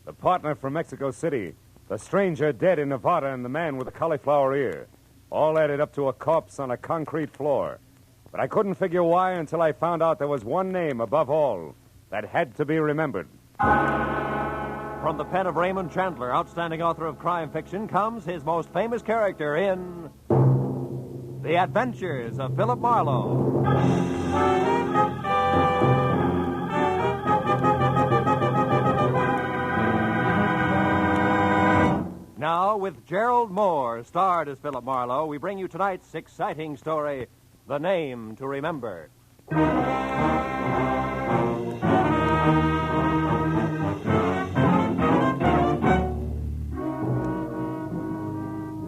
the partner from Mexico City, the stranger dead in Nevada, and the man with the cauliflower ear. All added up to a corpse on a concrete floor. But I couldn't figure why until I found out there was one name above all that had to be remembered. From the pen of Raymond Chandler, outstanding author of crime fiction, comes his most famous character in The Adventures of Philip Marlowe. Now, with Gerald Moore, starred as Philip Marlowe, we bring you tonight's exciting story, The Name to Remember.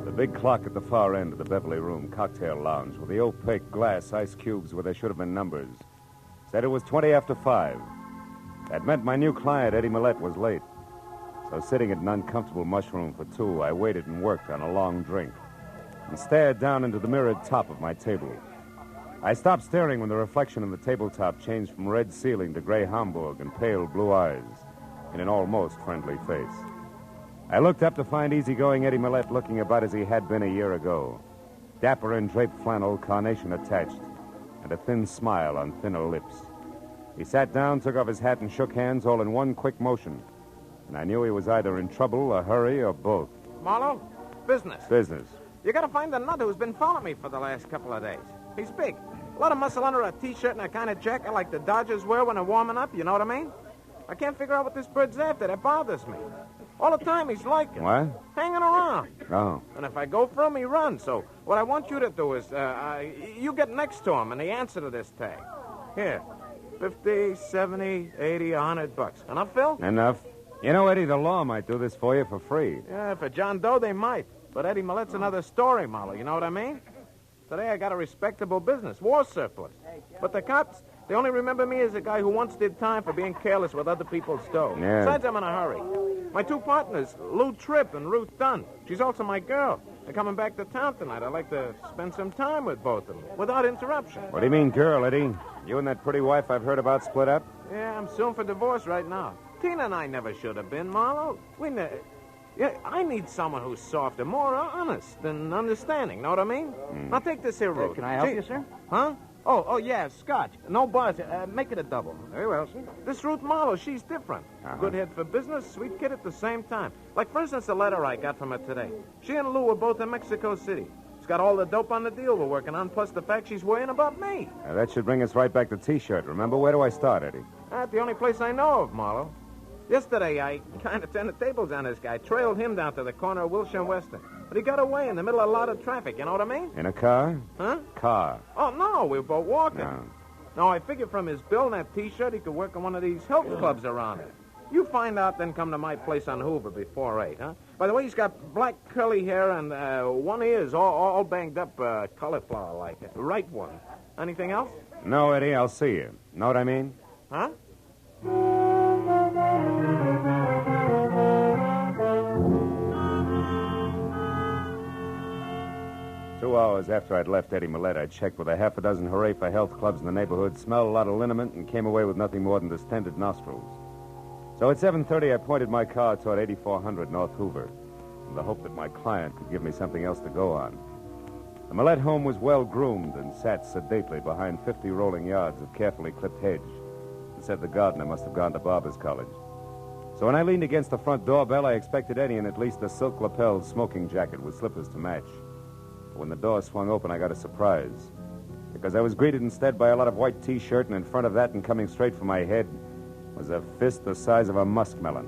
The big clock at the far end of the Beverly Room cocktail lounge with the opaque glass ice cubes where there should have been numbers said it was 20 after 5. That meant my new client, Eddie Millette, was late. So sitting at an uncomfortable mushroom for two, I waited and worked on a long drink and stared down into the mirrored top of my table. I stopped staring when the reflection in the tabletop changed from red ceiling to gray Hamburg and pale blue eyes in an almost friendly face. I looked up to find easygoing Eddie Millette looking about as he had been a year ago. Dapper in draped flannel, carnation attached, and a thin smile on thinner lips. He sat down, took off his hat, and shook hands all in one quick motion. And I knew he was either in trouble, a hurry, or both. Marlowe, business. Business. You gotta find the nut who's been following me for the last couple of days. He's big. A lot of muscle under a T-shirt and a kind of jacket like the Dodgers wear when they're warming up, you know what I mean? I can't figure out what this bird's after. That bothers me. All the time he's like it. What? Hanging around. Oh. And if I go for him, he runs. So what I want you to do is, you get next to him and the answer to this tag. Here. 50, 70, 80, $100. Enough, Phil? Enough. You know, Eddie, the law might do this for you for free. Yeah, for John Doe, they might. But Eddie Millette's another story, Marlowe. You know what I mean? Today I got a respectable business, war surplus. But the cops, they only remember me as a guy who once did time for being careless with other people's dough. Yeah. Besides, I'm in a hurry. My two partners, Lou Tripp and Ruth Dunn. She's also my girl. They're coming back to town tonight. I'd like to spend some time with both of them, without interruption. What do you mean, girl, Eddie? You and that pretty wife I've heard about split up? Yeah, I'm suing for divorce right now. Tina and I never should have been, Marlowe. Yeah, I need someone who's softer, more honest and understanding. Know what I mean? Now take this here, Ruth. Can I help you, sir? Huh? Oh, yeah, scotch. No buzz. Make it a double. Very well, sir. This Ruth Marlowe, she's different. Good head for business, sweet kid at the same time. Like, for instance, the letter I got from her today. She and Lou were both in Mexico City. She's got all the dope on the deal we're working on, plus the fact she's worrying about me. That should bring us right back to T-shirt. Remember, where do I start, Eddie? That's the only place I know of, Marlowe. Yesterday, I kind of turned the tables on this guy, trailed him down to the corner of Wilshire and Western. But he got away in the middle of a lot of traffic, you know what I mean? In a car? Huh? Car. Oh, no, we were both walking. No. No, I figured from his bill and that T-shirt, he could work in one of these Hilton clubs around here. You find out, then come to my place on Hoover before 8, huh? By the way, he's got black curly hair and one ear's all banged up, cauliflower-like. Right one. Anything else? No, Eddie, I'll see you. Know what I mean? Huh? 2 hours after I'd left Eddie Millette, I checked with a half a dozen hooray for health clubs in the neighborhood, smelled a lot of liniment, and came away with nothing more than distended nostrils. So at 7:30, I pointed my car toward 8400 North Hoover, in the hope that my client could give me something else to go on. The Millette home was well-groomed and sat sedately behind 50 rolling yards of carefully clipped hedge, and said the gardener must have gone to barber's college. So when I leaned against the front doorbell, I expected Eddie in at least a silk-lapelled smoking jacket with slippers to match. But when the door swung open, I got a surprise, because I was greeted instead by a lot of white T-shirt, and in front of that and coming straight for my head was a fist the size of a muskmelon.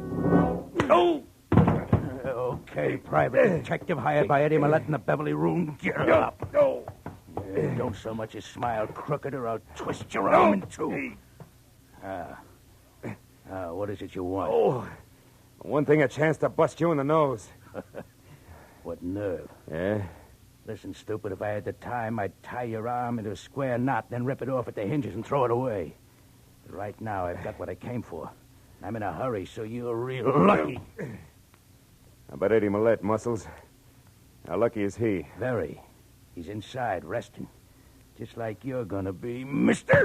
Oh! Okay, private detective hired by Eddie Millette in the Beverly Room. Get up. Don't so much as smile crooked or I'll twist your arm in two. What is it you want? Oh, one thing, a chance to bust you in the nose. What nerve. Yeah? Listen, stupid, if I had the time, I'd tie your arm into a square knot, then rip it off at the hinges and throw it away. But right now, I've got what I came for. I'm in a hurry, so you're real lucky. How about Eddie Millette, Muscles? How lucky is he? Very. He's inside, resting. Just like you're gonna be, mister.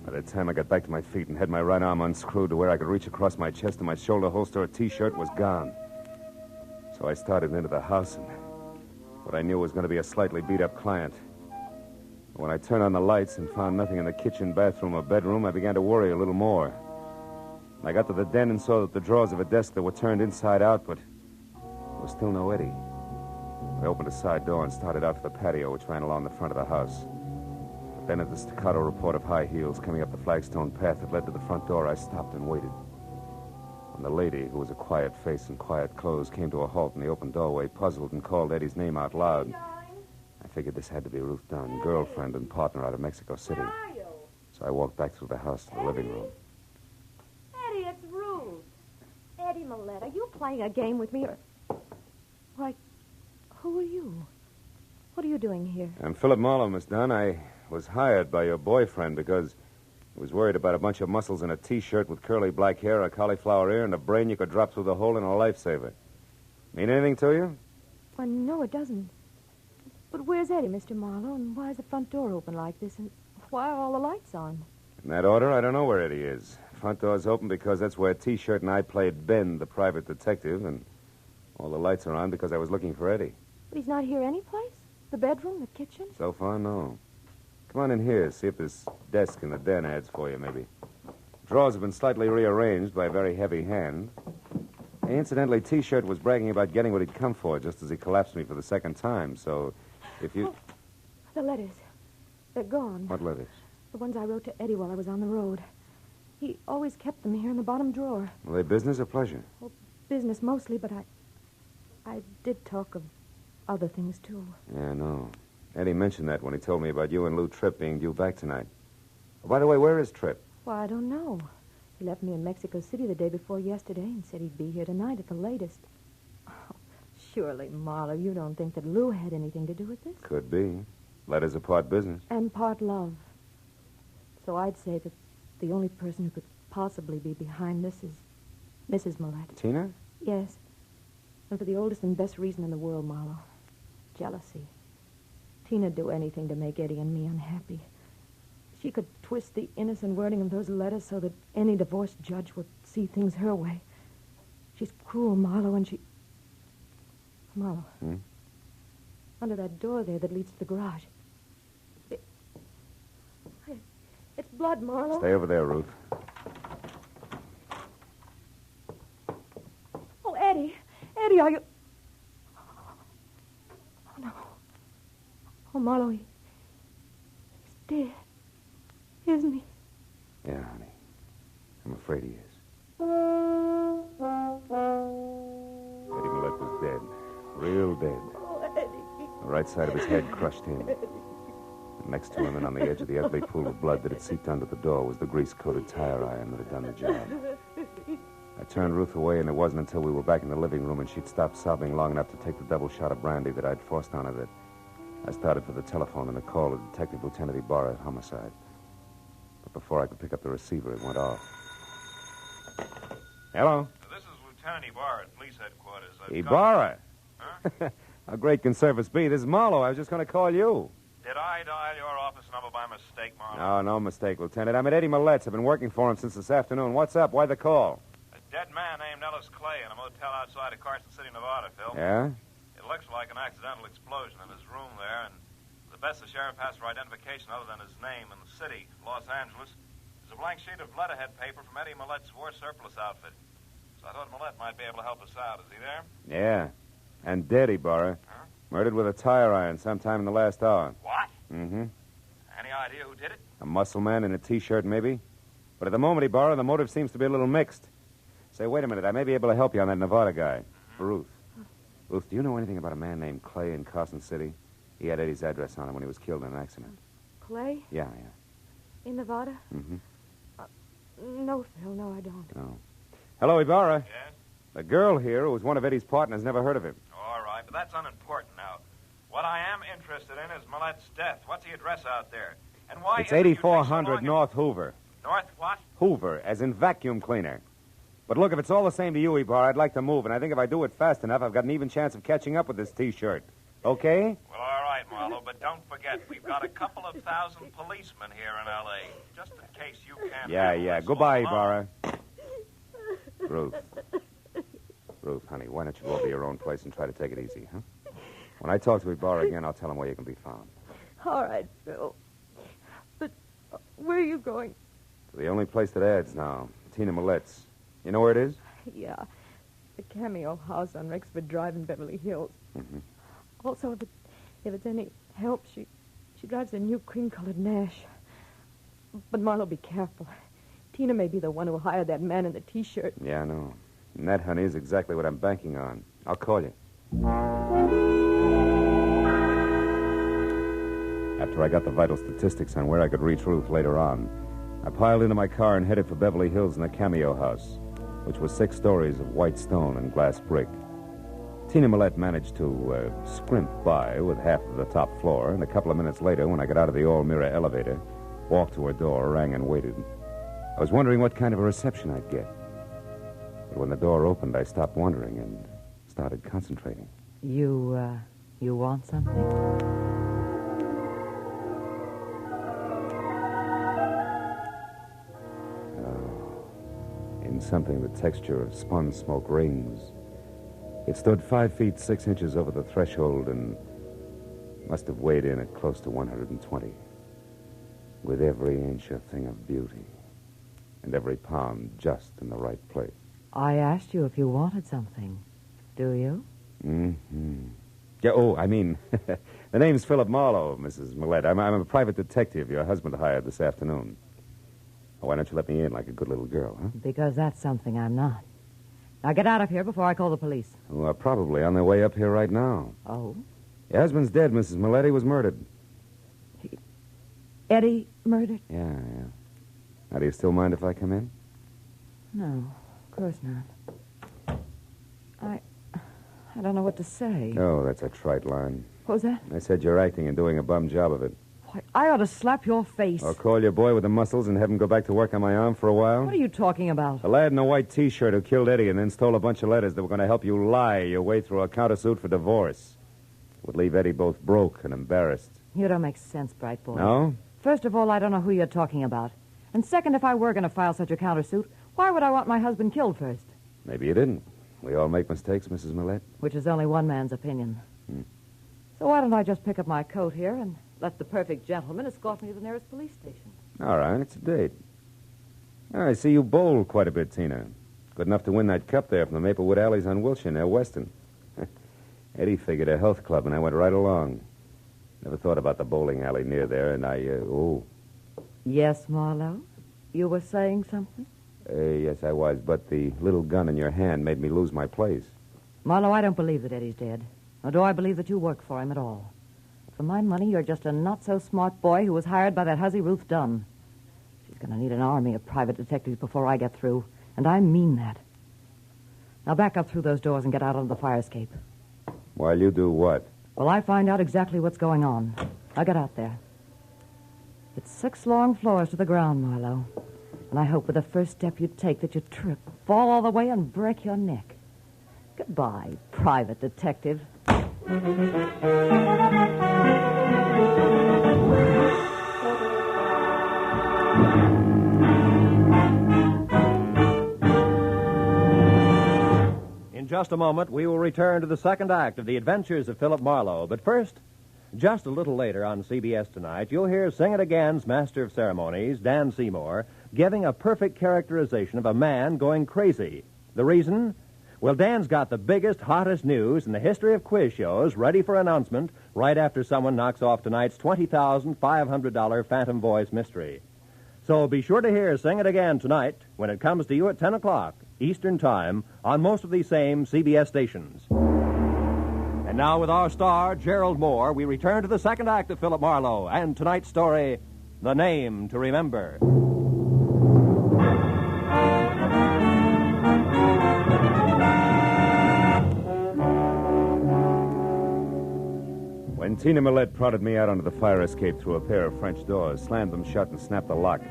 By the time I got back to my feet and had my right arm unscrewed to where I could reach across my chest to my shoulder holster, a T-shirt was gone. So I started into the house, and what I knew was going to be a slightly beat-up client. When I turned on the lights and found nothing in the kitchen, bathroom, or bedroom, I began to worry a little more. I got to the den and saw that the drawers of a desk that were turned inside out, but there was still no Eddie. I opened a side door and started out for the patio, which ran along the front of the house. But then at the staccato report of high heels coming up the flagstone path that led to the front door, I stopped and waited. When the lady, who was a quiet face and quiet clothes, came to a halt in the open doorway, puzzled, and called Eddie's name out loud, I figured this had to be Ruth Dunn, girlfriend and partner out of Mexico City. Where are you? So I walked back through the house to the living room. Eddie, it's Ruth. Eddie Millette, are you playing a game with me? Why, who are you? What are you doing here? I'm Philip Marlowe, Miss Dunn. I was hired by your boyfriend because he was worried about a bunch of muscles in a T-shirt with curly black hair, a cauliflower ear, and a brain you could drop through the hole in a lifesaver. Mean anything to you? Well, no, it doesn't. But where's Eddie, Mr. Marlowe, and why is the front door open like this, and why are all the lights on? In that order, I don't know where Eddie is. Front door's open because that's where T-shirt and I played Ben, the private detective, and all the lights are on because I was looking for Eddie. But he's not here anyplace? The bedroom, the kitchen? So far, no. Come on in here, see if this desk in the den adds for you, maybe. Drawers have been slightly rearranged by a very heavy hand. Incidentally, T-shirt was bragging about getting what he'd come for just as he collapsed me for the second time, so if you... Oh, the letters. They're gone. What letters? The ones I wrote to Eddie while I was on the road. He always kept them here in the bottom drawer. Were they business or pleasure? Well, business mostly, but I did talk of other things, too. Yeah, I know. Eddie mentioned that when he told me about you and Lou Tripp being due back tonight. Oh, by the way, where is Tripp? Why, I don't know. He left me in Mexico City the day before yesterday and said he'd be here tonight at the latest. Oh, surely, Marlowe, you don't think that Lou had anything to do with this? Could be. Letters are part business. And part love. So I'd say that the only person who could possibly be behind this is Mrs. Millette. Tina? Yes. And for the oldest and best reason in the world, Marlowe. Jealousy. Tina'd do anything to make Eddie and me unhappy. She could twist the innocent wording of those letters so that any divorced judge would see things her way. She's cruel, Marlowe, and she... Marlowe. Hmm? Under that door there that leads to the garage. It's blood, Marlowe. Stay over there, Ruth. Oh, Eddie. Eddie, are you... Oh, no. Oh, Marlowe, he's dead. Isn't he? Yeah, honey. I'm afraid he is. Eddie Millette was dead. Real dead. Oh, Eddie. The right side of his head crushed in. And next to him and on the edge of the ugly pool of blood that had seeped under the door was the grease-coated tire iron that had done the job. I turned Ruth away, and it wasn't until we were back in the living room and she'd stopped sobbing long enough to take the double shot of brandy that I'd forced on her that I started for the telephone and the call of Detective Lieutenant Ibarra at Homicide. But before I could pick up the receiver, it went off. Hello? This is Lieutenant Ibarra at police headquarters. Ibarra? Huh? How great can service be? This is Marlowe. I was just going to call you. Did I dial your office number by mistake, Marlowe? No, no mistake, Lieutenant. I'm at Eddie Millette's. I've been working for him since this afternoon. What's up? Why the call? A dead man named Ellis Clay in a motel outside of Carson City, Nevada, Phil. Yeah? It looks like an accidental explosion in his room there, and the best the sheriff has for identification other than his name and the city, Los Angeles, is a blank sheet of letterhead paper from Eddie Millette's war surplus outfit. So I thought Millette might be able to help us out. Is he there? Yeah. And dead, Ibarra. Huh? Murdered with a tire iron sometime in the last hour. What? Mm-hmm. Any idea who did it? A muscle man in a T-shirt, maybe? But at the moment, Ibarra, the motive seems to be a little mixed. Say, wait a minute. I may be able to help you on that Nevada guy. Ruth. Ruth, do you know anything about a man named Clay in Carson City? He had Eddie's address on him when he was killed in an accident. Clay? Yeah. In Nevada? Mm-hmm. No, Phil, no, I don't. No. Hello, Ibarra. Yes? The girl here, who was one of Eddie's partners, never heard of him. All right, but that's unimportant now. What I am interested in is Millette's death. What's the address out there? And why It's is it you take so 8400 long North Hoover. North what? Hoover, as in vacuum cleaner. But look, if it's all the same to you, Ibarra, I'd like to move, and I think if I do it fast enough, I've got an even chance of catching up with this T-shirt. Okay? Well, all right, Marlowe, but don't forget, we've got a couple of thousand policemen here in L.A., just in case you can't... Yeah. Goodbye, Ibarra. Ruth. Ruth, honey, why don't you go over to your own place and try to take it easy, huh? When I talk to Ibarra again, I'll tell him where you can be found. All right, Phil. But where are you going? To the only place that adds now, Tina Millet's. You know where it is? Yeah, the Cameo house on Rexford Drive in Beverly Hills. Mm-hmm. Also, if it's any help, she drives a new cream-colored Nash. But Marlowe, be careful. Tina may be the one who hired that man in the T-shirt. Yeah, I know. And that, honey, is exactly what I'm banking on. I'll call you. After I got the vital statistics on where I could reach Ruth later on, I piled into my car and headed for Beverly Hills and the Cameo house, which was 6 stories of white stone and glass brick. Tina Millette managed to scrimp by with half of the top floor, and a couple of minutes later, when I got out of the all-mirror elevator, walked to her door, rang, and waited. I was wondering what kind of a reception I'd get. But when the door opened, I stopped wondering and started concentrating. You want something? In something the texture of spun smoke rings. It stood 5 feet 6 inches over the threshold and must have weighed in at close to 120. With every inch a thing of beauty, and every pound just in the right place. I asked you if you wanted something. Do you? Mm-hmm. Yeah, the name's Philip Marlowe, Mrs. Millette. I'm a private detective your husband hired this afternoon. Why don't you let me in like a good little girl, huh? Because that's something I'm not. Now get out of here before I call the police. Well, probably on their way up here right now. Oh? Your husband's dead, Mrs. Millette. He was murdered. Eddie murdered? Yeah. Now, do you still mind if I come in? No, of course not. I don't know what to say. Oh, that's a trite line. What was that? I said you're acting and doing a bum job of it. Why, I ought to slap your face. Or call your boy with the muscles and have him go back to work on my arm for a while? What are you talking about? The lad in the white T-shirt who killed Eddie and then stole a bunch of letters that were going to help you lie your way through a countersuit for divorce. Would leave Eddie both broke and embarrassed. You don't make sense, bright boy. No? First of all, I don't know who you're talking about. And second, if I were going to file such a countersuit, why would I want my husband killed first? Maybe you didn't. We all make mistakes, Mrs. Millette. Which is only one man's opinion. So why don't I just pick up my coat here and let the perfect gentleman escort me to the nearest police station? All right, it's a date. I see you bowled quite a bit, Tina. Good enough to win that cup there from the Maplewood Alleys on Wilshire near Weston. Eddie figured a health club, and I went right along. Never thought about the bowling alley near there, and Yes, Marlowe? You were saying something? Yes, I was, but the little gun in your hand made me lose my place. Marlowe, I don't believe that Eddie's dead. Nor do I believe that you work for him at all. For my money, you're just a not-so-smart boy who was hired by that hussy Ruth Dunn. She's going to need an army of private detectives before I get through, and I mean that. Now back up through those doors and get out onto the fire escape. While you do what? Well, I find out exactly what's going on. I'll get out there. It's 6 long floors to the ground, Marlowe. And I hope with the first step you take that you trip, fall all the way, and break your neck. Goodbye, private detective. In just a moment, we will return to the second act of The Adventures of Philip Marlowe. But first, just a little later on CBS tonight, you'll hear Sing It Again's Master of Ceremonies, Dan Seymour, giving a perfect characterization of a man going crazy. The reason? Well, Dan's got the biggest, hottest news in the history of quiz shows ready for announcement right after someone knocks off tonight's $20,500 Phantom Voice mystery. So be sure to hear Sing It Again tonight when it comes to you at 10 o'clock Eastern Time on most of these same CBS stations. And now with our star, Gerald Moore, we return to the second act of Philip Marlowe and tonight's story, The Name to Remember. When Tina Millette prodded me out onto the fire escape through a pair of French doors, slammed them shut, and snapped the lock,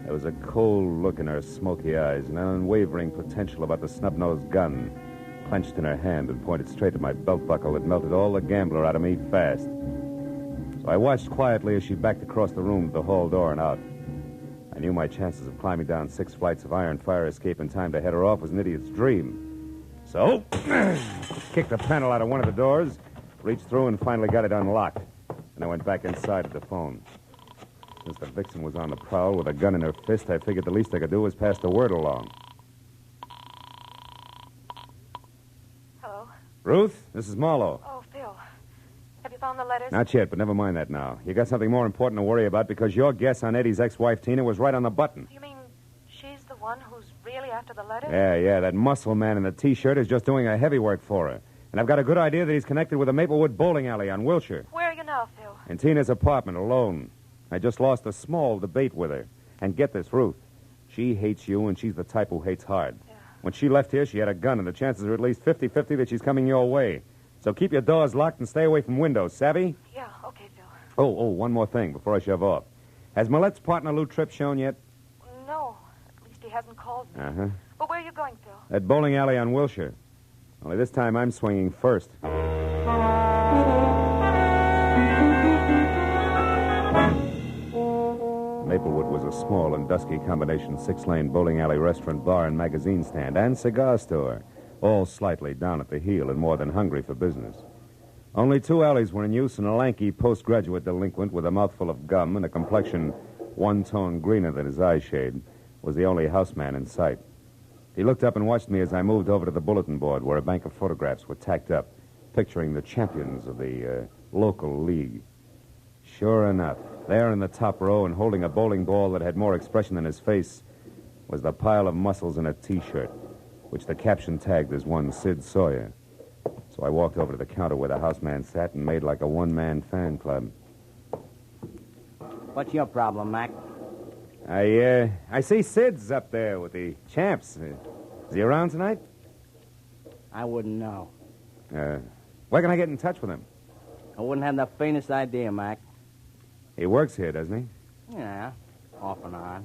there was a cold look in her smoky eyes and an unwavering potential about the snub-nosed gun clenched in her hand and pointed straight at my belt buckle that melted all the gambler out of me fast. So I watched quietly as she backed across the room to the hall door and out. I knew my chances of climbing down 6 flights of iron fire escape in time to head her off was an idiot's dream. So, kicked the panel out of one of the doors, reached through and finally got it unlocked. And I went back inside at the phone. Since the vixen was on the prowl with a gun in her fist, I figured the least I could do was pass the word along. Hello? Ruth, this is Marlowe. Oh, Phil. Have you found the letters? Not yet, but never mind that now. You got something more important to worry about because your guess on Eddie's ex-wife, Tina, was right on the button. You mean she's the one who's really after the letters? Yeah, that muscle man in the T-shirt is just doing a heavy work for her. And I've got a good idea that he's connected with a Maplewood bowling alley on Wilshire. Where are you now, Phil? In Tina's apartment, alone. I just lost a small debate with her. And get this, Ruth. She hates you, and she's the type who hates hard. Yeah. When she left here, she had a gun, and the chances are at least 50-50 that she's coming your way. So keep your doors locked and stay away from windows, savvy? Yeah, okay, Phil. Oh, one more thing before I shove off. Has Millette's partner, Lou Tripp, shown yet? No, at least he hasn't called me. Uh-huh. But where are you going, Phil? That bowling alley on Wilshire. Only this time I'm swinging first. Maplewood was a small and dusky combination 6-lane bowling alley restaurant, bar, and magazine stand, and cigar store, all slightly down at the heel and more than hungry for business. Only 2 alleys were in use, and a lanky postgraduate delinquent with a mouthful of gum and a complexion one tone greener than his eyeshade was the only houseman in sight. He looked up and watched me as I moved over to the bulletin board where a bank of photographs were tacked up, picturing the champions of the local league. Sure enough, there in the top row and holding a bowling ball that had more expression than his face was the pile of muscles in a T-shirt, which the caption tagged as one Sid Sawyer. So I walked over to the counter where the houseman sat and made like a one-man fan club. What's your problem, Mac? I see Sid's up there with the champs. Is he around tonight? I wouldn't know. Where can I get in touch with him? I wouldn't have the faintest idea, Mac. He works here, doesn't he? Yeah, off and on.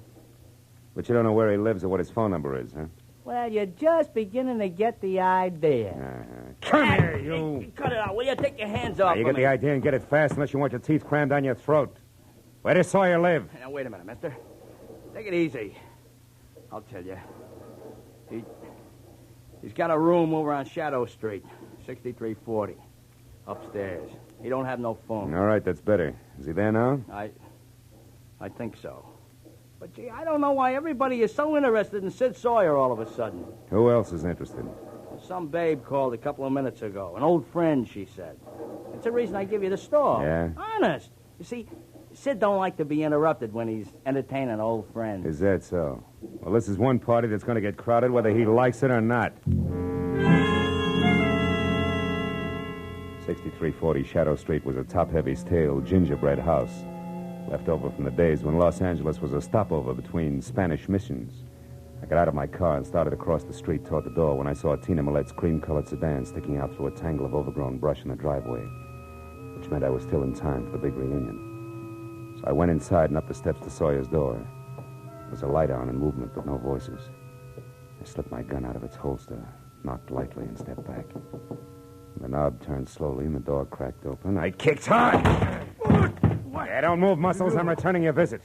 But you don't know where he lives or what his phone number is, huh? Well, you're just beginning to get the idea. Come here, you. Hey, cut it out, will you? Take your hands off You of get me. the idea and get it fast unless you want your teeth crammed down your throat. Where does Sawyer live? Now, wait a minute, mister. Take it easy. I'll tell you. He's got a room over on Shadow Street, 6340, upstairs. He don't have no phone. All right, that's better. Is he there now? I think so. But, gee, I don't know why everybody is so interested in Sid Sawyer all of a sudden. Who else is interested? Some babe called a couple of minutes ago. An old friend, she said. It's the reason I give you the store. Yeah? Honest. You see, Sid don't like to be interrupted when he's entertaining old friends. Is that so? Well, this is one party that's going to get crowded whether he likes it or not. 6340 Shadow Street was a top-heavy, stale gingerbread house, left over from the days when Los Angeles was a stopover between Spanish missions. I got out of my car and started across the street toward the door when I saw Tina Millette's cream-colored sedan sticking out through a tangle of overgrown brush in the driveway, which meant I was still in time for the big reunion. So I went inside and up the steps to Sawyer's door. There was a light on and movement, but no voices. I slipped my gun out of its holster, knocked lightly, and stepped back. The knob turned slowly, and the door cracked open. I kicked hard. Yeah, don't move, Muscles. I'm returning your visit.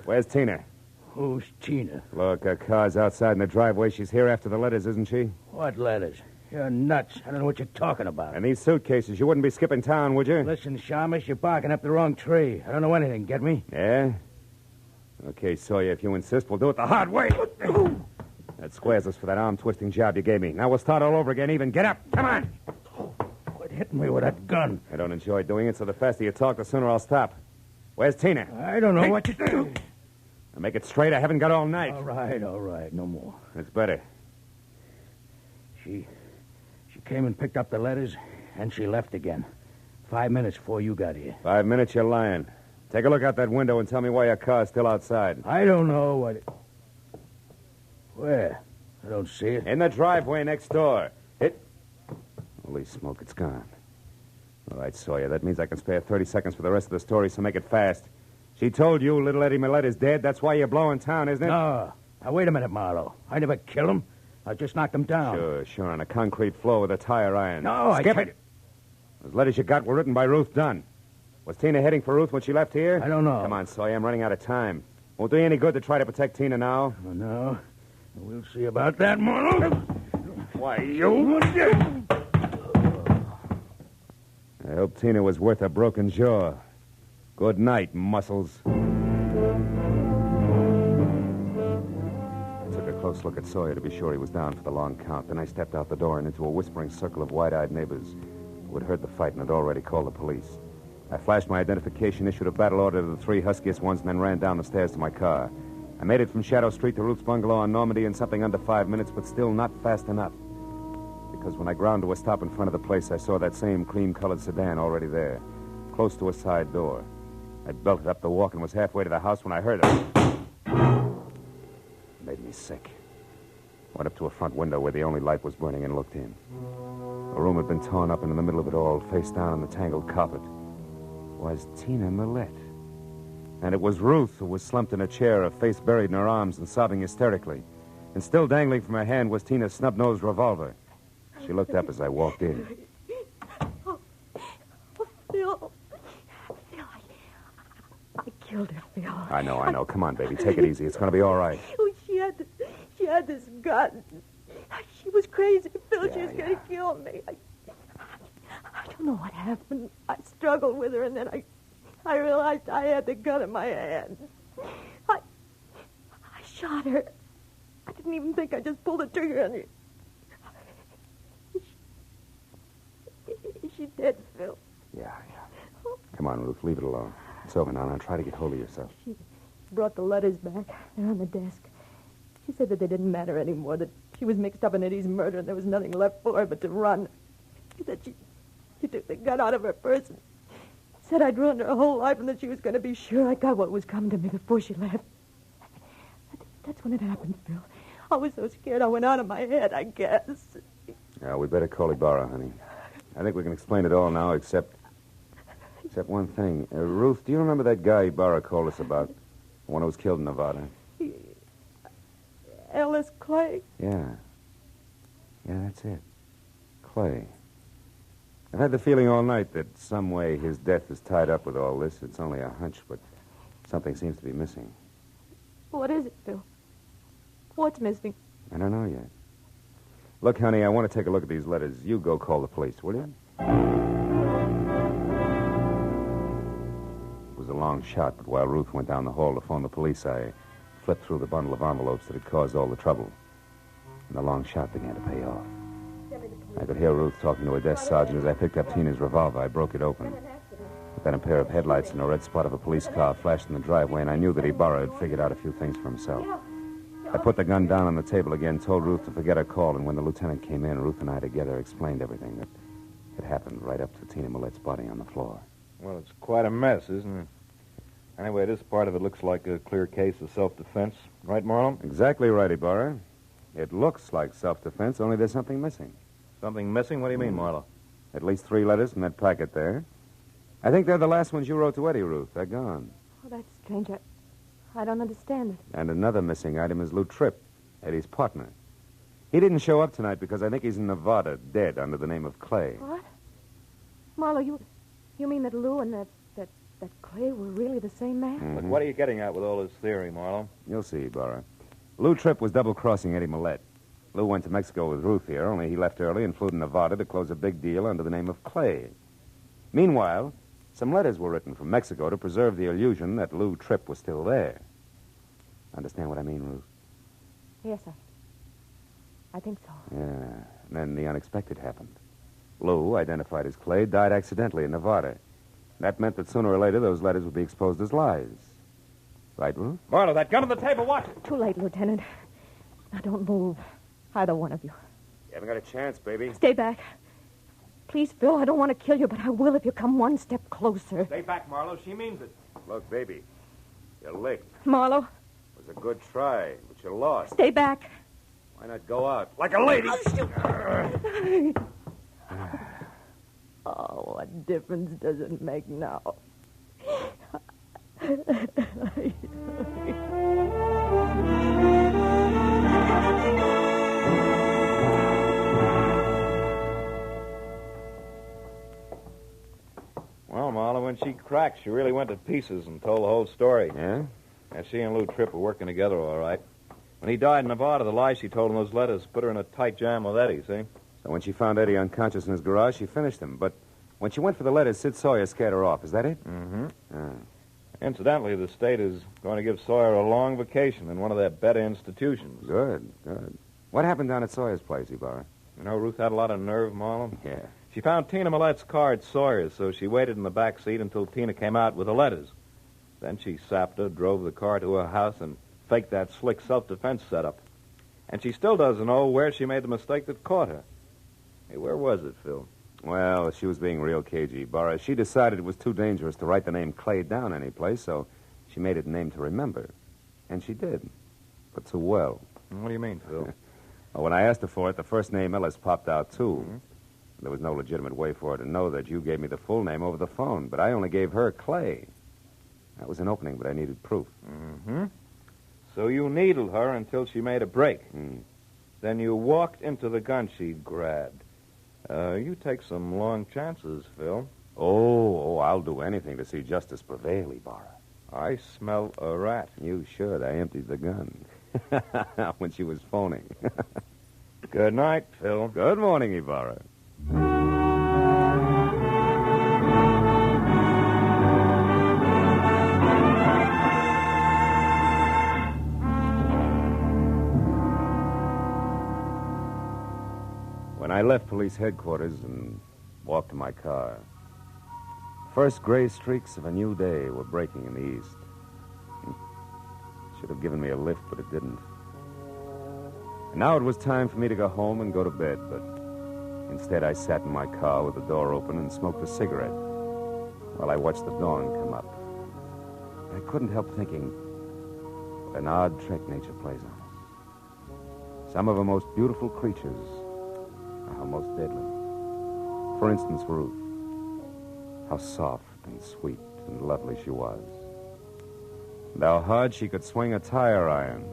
Where's Tina? Who's Tina? Look, her car's outside in the driveway. She's here after the letters, isn't she? What letters? You're nuts. I don't know what you're talking about. And these suitcases, you wouldn't be skipping town, would you? Listen, Shamus, you're barking up the wrong tree. I don't know anything, get me? Yeah? Okay, Sawyer, if you insist, we'll do it the hard way. That squares us for that arm-twisting job you gave me. Now we'll start all over again even. Get up. Come on. Quit hitting me with that gun. I don't enjoy doing it, so the faster you talk, the sooner I'll stop. Where's Tina? I don't know what you do. Now make it straight. I haven't got all night. All right. No more. That's better. She came and picked up the letters, and she left again. 5 minutes before you got here. 5 minutes, you're lying. Take a look out that window and tell me why your car's still outside. I don't know what it... Where? I don't see it. In the driveway next door. Holy smoke, it's gone. All right, Sawyer, that means I can spare 30 seconds for the rest of the story, so make it fast. She told you little Eddie Millette is dead. That's why you're blowing town, isn't it? No. Now, wait a minute, Marlowe. I never killed him. I just knocked him down. Sure, on a concrete floor with a tire iron. No, Skip it. Those letters you got were written by Ruth Dunn. Was Tina heading for Ruth when she left here? I don't know. Come on, Sawyer. I'm running out of time. Won't do you any good to try to protect Tina now. Oh, no. We'll see about that, Marlowe. Why, you... I hope Tina was worth a broken jaw. Good night, muscles. I took a close look at Sawyer to be sure he was down for the long count. Then I stepped out the door and into a whispering circle of wide-eyed neighbors who had heard the fight and had already called the police. I flashed my identification, issued a battle order to the three huskiest ones, and then ran down the stairs to my car. I made it from Shadow Street to Ruth's bungalow on Normandy in something under 5 minutes, but still not fast enough. Because when I ground to a stop in front of the place, I saw that same cream-colored sedan already there, close to a side door. I belted up the walk and was halfway to the house when I heard it. It made me sick. Went up to a front window where the only light was burning and looked in. The room had been torn up, and in the middle of it all, face down on the tangled carpet, was Tina Millette. And it was Ruth who was slumped in a chair, her face buried in her arms and sobbing hysterically. And still dangling from her hand was Tina's snub-nosed revolver. She looked up as I walked in. Oh, Phil. Phil, I killed her, Phil. I know. Come on, baby. Take it easy. It's going to be all right. Oh, she had this gun. She was crazy, Phil. She was going to kill me. I don't know what happened. I struggled with her, and then I realized I had the gun in my hand. I shot her. I didn't even think. I just pulled the trigger on her. Is she dead, Phil? Yeah. Come on, Ruth. Leave it alone. It's over now. Now try to get hold of yourself. She brought the letters back. They're on the desk. She said that they didn't matter anymore, that she was mixed up in Eddie's murder and there was nothing left for her but to run. She said she took the gun out of her purse and said I'd ruined her whole life and that she was going to be sure I got what was coming to me before she left. That's when it happened, Phil. I was so scared I went out of my head, I guess. Yeah, we better call Ibarra, honey. I think we can explain it all now, except one thing. Ruth, do you remember that guy Ibarra called us about? The one who was killed in Nevada? Ellis Clay? Yeah, that's it. Clay. I've had the feeling all night that some way his death is tied up with all this. It's only a hunch, but something seems to be missing. What is it, Phil? What's missing? I don't know yet. Look, honey, I want to take a look at these letters. You go call the police, will you? It was a long shot, but while Ruth went down the hall to phone the police, I flipped through the bundle of envelopes that had caused all the trouble. And the long shot began to pay off. I could hear Ruth talking to a desk sergeant as I picked up Tina's revolver. I broke it open. But then a pair of headlights and a red spot of a police car flashed in the driveway, and I knew that Ibarra had figured out a few things for himself. I put the gun down on the table again, told Ruth to forget her call, and when the lieutenant came in, Ruth and I together explained everything that had happened right up to Tina Millette's body on the floor. Well, it's quite a mess, isn't it? Anyway, this part of it looks like a clear case of self-defense. Right, Marlowe? Exactly right, Ibarra. It looks like self-defense, only there's something missing. Something missing? What do you mean, Marlowe? At least 3 letters from that packet there. I think they're the last ones you wrote to Eddie, Ruth. They're gone. Oh, that's strange. I don't understand it. And another missing item is Lou Tripp, Eddie's partner. He didn't show up tonight because I think he's in Nevada, dead under the name of Clay. What? Marlowe, you mean that Lou and that Clay were really the same man? Mm-hmm. Look, what are you getting at with all this theory, Marlowe? You'll see, Ibarra. Lou Tripp was double-crossing Eddie Millette. Lou went to Mexico with Ruth here, only he left early and flew to Nevada to close a big deal under the name of Clay. Meanwhile, some letters were written from Mexico to preserve the illusion that Lou Tripp was still there. Understand what I mean, Ruth? Yes, I think so. Yeah. And then the unexpected happened. Lou, identified as Clay, died accidentally in Nevada. That meant that sooner or later those letters would be exposed as lies. Right, Ruth? Marlowe, that gun on the table, watch it. Too late, Lieutenant. Now, don't move. Either one of you. You haven't got a chance, baby. Stay back. Please, Phil, I don't want to kill you, but I will if you come one step closer. Stay back, Marlowe. She means it. Look, baby, you licked. Marlowe, It was a good try, but you lost. stay back. Why not go out like a lady? Oh, what difference does it make now? Well, Marlowe, when she crack. She really went to pieces and told the whole story. Yeah? Yeah, she and Lou Tripp were working together all right. When he died in Nevada, the lie she told in those letters put her in a tight jam with Eddie, see? So when she found Eddie unconscious in his garage, she finished him. But when she went for the letters, Sid Sawyer scared her off. Is that it? Mm-hmm. Ah. Incidentally, the state is going to give Sawyer a long vacation in one of their better institutions. Good, good. What happened down at Sawyer's place, Ibarra? You know, Ruth had a lot of nerve, Marlowe. Yeah. She found Tina Millette's car at Sawyer's, so she waited in the back seat until Tina came out with the letters. Then she sapped her, drove the car to her house, and faked that slick self-defense setup. And she still doesn't know where she made the mistake that caught her. Hey, where was it, Phil? Well, she was being real cagey, Ibarra. She decided it was too dangerous to write the name Clay down anyplace, so she made it a name to remember. And she did. But too well. What do you mean, Phil? Well, when I asked her for it, the first name Ellis popped out, too. Mm-hmm. There was no legitimate way for her to know that you gave me the full name over the phone, but I only gave her Clay. That was an opening, but I needed proof. Mm-hmm. So you needled her until she made a break. Then you walked into the gun she'd grabbed. You take some long chances, Phil. Oh, I'll do anything to see justice prevail, Ibarra. I smell a rat. You should. I emptied the gun when she was phoning. Good night, Phil. Good morning, Ibarra. When I left police headquarters and walked to my car, first gray streaks of a new day were breaking in the east. Should have given me a lift, but it didn't. And now it was time for me to go home and go to bed, but instead I sat in my car with the door open and smoked a cigarette while I watched the dawn come up. I couldn't help thinking what an odd trick nature plays on us. Some of her most beautiful creatures are her most deadly. For instance, Ruth. How soft and sweet and lovely she was. And how hard she could swing a tire iron.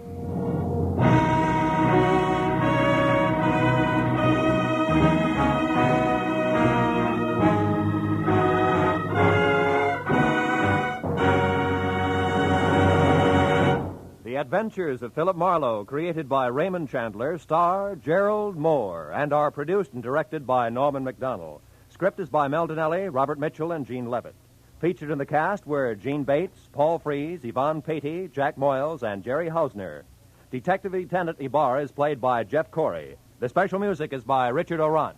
The Adventures of Philip Marlowe, created by Raymond Chandler, star Gerald Moore, and are produced and directed by Norman McDonald. Script is by Mel Donnelly, Robert Mitchell, and Gene Levitt. Featured in the cast were Gene Bates, Paul Frees, Yvonne Patey, Jack Moyles, and Jerry Hausner. Detective Lieutenant Ibarra is played by Jeff Corey. The special music is by Richard Orant.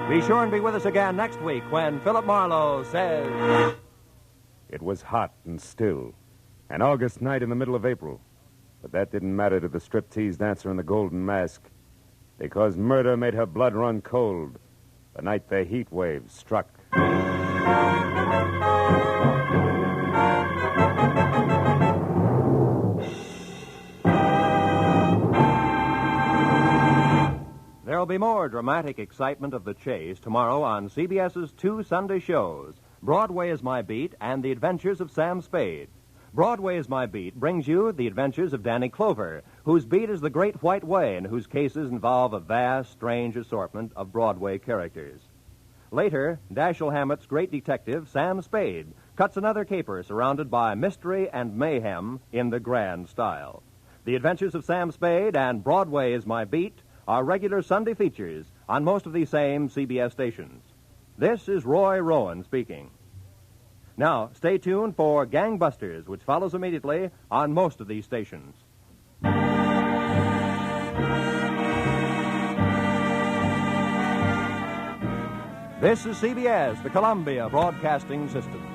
Be sure and be with us again next week when Philip Marlowe says... It was hot and still, an August night in the middle of April. But that didn't matter to the striptease dancer in the golden mask, because murder made her blood run cold the night the heat wave struck. There'll be more dramatic excitement of the chase tomorrow on CBS's two Sunday shows, Broadway is My Beat and The Adventures of Sam Spade. Broadway is My Beat brings you The Adventures of Danny Clover, whose beat is the Great White Way and whose cases involve a vast, strange assortment of Broadway characters. Later, Dashiell Hammett's great detective, Sam Spade, cuts another caper surrounded by mystery and mayhem in the grand style. The Adventures of Sam Spade and Broadway is My Beat are regular Sunday features on most of these same CBS stations. This is Roy Rowan speaking. Now, stay tuned for Gangbusters, which follows immediately on most of these stations. This is CBS, the Columbia Broadcasting System.